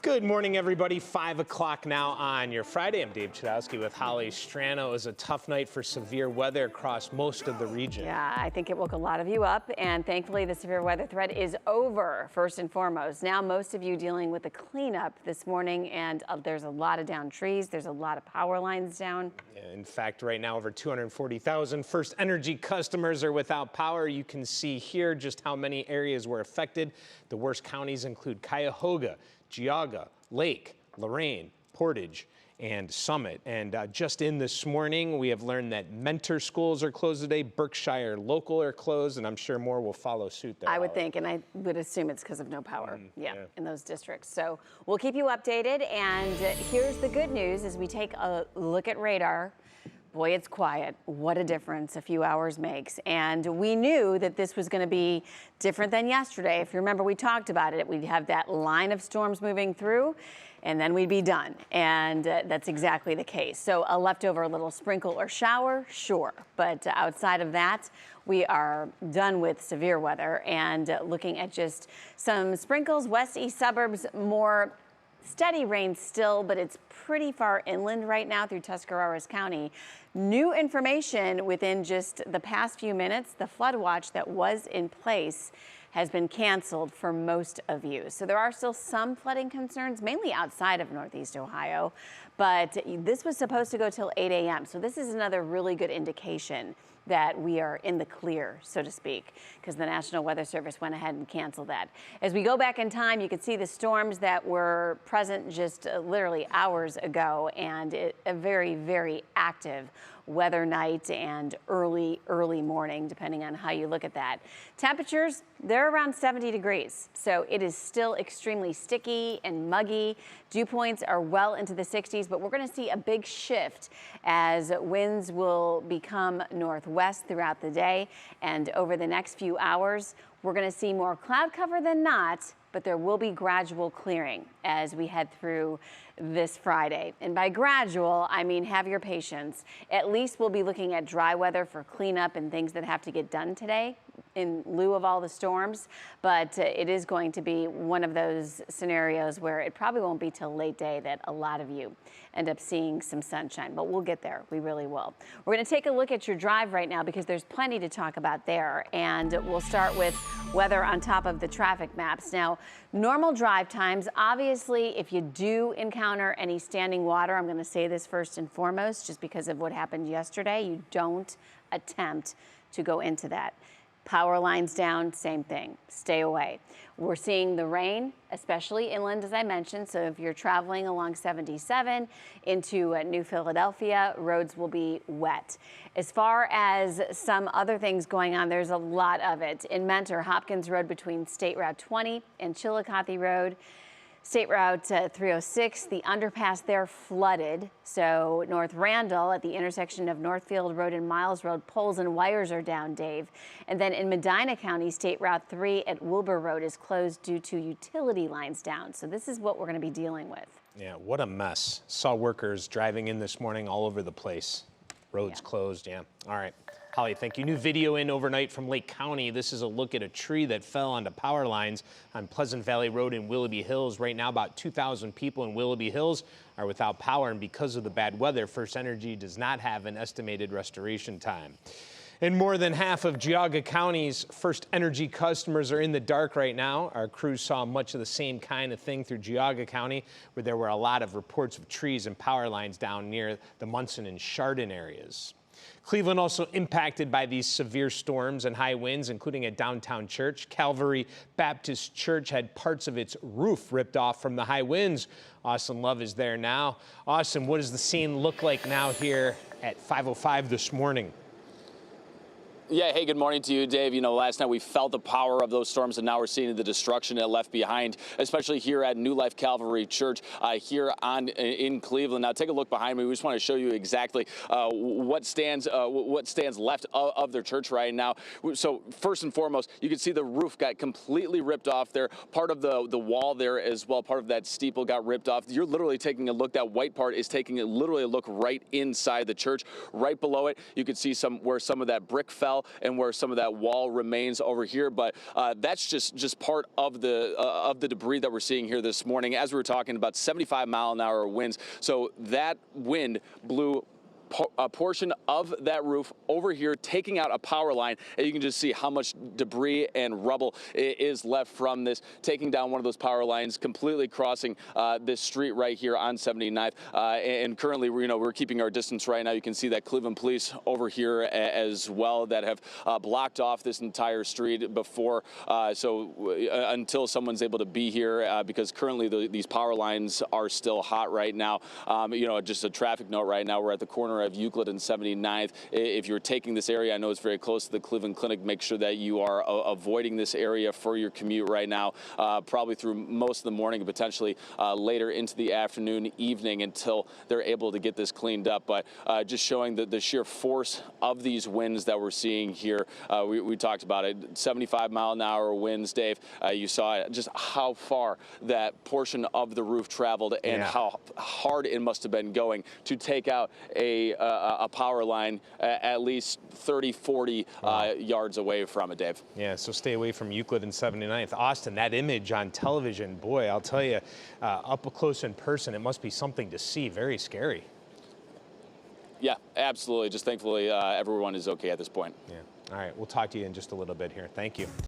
Good morning, everybody. 5 o'clock now on your Friday. I'm Dave Chudowski with Holly Strano. It was a tough night for severe weather across most of the region. Yeah, I think it woke a lot of you up, and thankfully the severe weather threat is over, first and foremost. Now most of you dealing with the cleanup this morning, and there's a lot of downed trees. There's a lot of power lines down. In fact, right now, over 240,000 FirstEnergy customers are without power. You can see here just how many areas were affected. The worst counties include Cuyahoga, Geauga, Lake, Lorain, Portage, and Summit. And just in this morning, we have learned that Mentor schools are closed today, Berkshire Local are closed, and I'm sure more will follow suit there. I would think, and I would assume it's because of no power, in those districts. So we'll keep you updated, and here's the good news as we take a look at radar. Boy, it's quiet. What a difference a few hours makes. And we knew that this was going to be different than yesterday. If you remember, we talked about it. We'd have that line of storms moving through, and then we'd be done. And that's exactly the case. So a leftover little sprinkle or shower, sure. But outside of that, we are done with severe weather and looking at just some sprinkles, west-east suburbs, more steady rain still, but it's pretty far inland right now through Tuscarawas County. New information within just the past few minutes, the flood watch that was in place has been canceled for most of you. So there are still some flooding concerns, mainly outside of Northeast Ohio, but this was supposed to go till 8 a.m. So this is another really good indication that we are in the clear, so to speak, because the National Weather Service went ahead and canceled that. As we go back in time, you can see the storms that were present just literally hours ago, and a very, very active weather night and early morning, depending on how you look at that. Temperatures, they're around 70 degrees, so it is still extremely sticky and muggy. Dew points are well into the 60s, but we're going to see a big shift as winds will become northwest throughout the day, and over the next few hours, we're going to see more cloud cover than not, but there will be gradual clearing as we head through this Friday. And by gradual, I mean have your patience. At least we'll be looking at dry weather for cleanup and things that have to get done today in lieu of all the storms. But it is going to be one of those scenarios where it probably won't be till late day that a lot of you end up seeing some sunshine, but we'll get there. We really will. We're going to take a look at your drive right now because there's plenty to talk about there. And we'll start with weather on top of the traffic maps. Now, normal drive times, obviously, if you do encounter any standing water, I'm going to say this first and foremost, just because of what happened yesterday, you don't attempt to go into that. Power lines down, same thing. Stay away. We're seeing the rain, especially inland, as I mentioned. So if you're traveling along 77 into New Philadelphia, roads will be wet. As far as some other things going on, there's a lot of it. In Mentor, Hopkins Road between State Route 20 and Chillicothe Road. State Route 306, the underpass there flooded. So North Randall at the intersection of Northfield Road and Miles Road, poles and wires are down, Dave. And then in Medina County, State Route 3 at Wilbur Road is closed due to utility lines down. So this is what we're going to be dealing with. Yeah, what a mess. Saw workers driving in this morning all over the place. Roads closed, All right. Holly, thank you. New video in overnight from Lake County. This is a look at a tree that fell onto power lines on Pleasant Valley Road in Willoughby Hills. Right now, about 2,000 people in Willoughby Hills are without power, and because of the bad weather, FirstEnergy does not have an estimated restoration time. And more than half of Geauga County's FirstEnergy customers are in the dark right now. Our crew saw much of the same kind of thing through Geauga County, where there were a lot of reports of trees and power lines down near the Munson and Chardon areas. Cleveland also impacted by these severe storms and high winds, including a downtown church. Calvary Baptist Church had parts of its roof ripped off from the high winds. Austin Love is there now. Austin, what does the scene look like now here at 5:05 this morning? Yeah, hey, good morning to you, Dave. You know, last night we felt the power of those storms, and now we're seeing the destruction it left behind, especially here at New Life Calvary Church here in Cleveland. Now, take a look behind me. We just want to show you exactly what stands left of their church right now. So first and foremost, you can see the roof got completely ripped off there. Part of the wall there as well, part of that steeple got ripped off. You're literally taking a look. That white part is taking literally a look right inside the church. Right below it, you can see where some of that brick fell. well, and where some of that wall remains over here. But that's just part of the debris that we're seeing here this morning. As we were talking about, 75-mile-an-hour winds. So that wind blew a portion of that roof over here, taking out a power line, and you can just see how much debris and rubble is left from this, taking down one of those power lines, completely crossing this street right here on 79th. And currently, we're keeping our distance right now. You can see that Cleveland police over here as well that have blocked off this entire street before, until someone's able to be here, because currently these power lines are still hot right now. Just a traffic note right now, we're at the corner of Euclid and 79th. If you're taking this area, I know it's very close to the Cleveland Clinic, make sure that you are avoiding this area for your commute right now, probably through most of the morning, potentially later into the afternoon, evening, until they're able to get this cleaned up. But just showing the sheer force of these winds that we're seeing here. We talked about it, 75-mile-an-hour winds, Dave. You saw just how far that portion of the roof traveled and how hard it must have been going to take out a power line at least 30, 40 yards away from it, Dave. Yeah, so stay away from Euclid and 79th. Austin, that image on television, boy, I'll tell you, up close in person, it must be something to see. Very scary. Yeah, absolutely. Just thankfully, everyone is okay at this point. Yeah. All right, we'll talk to you in just a little bit here. Thank you.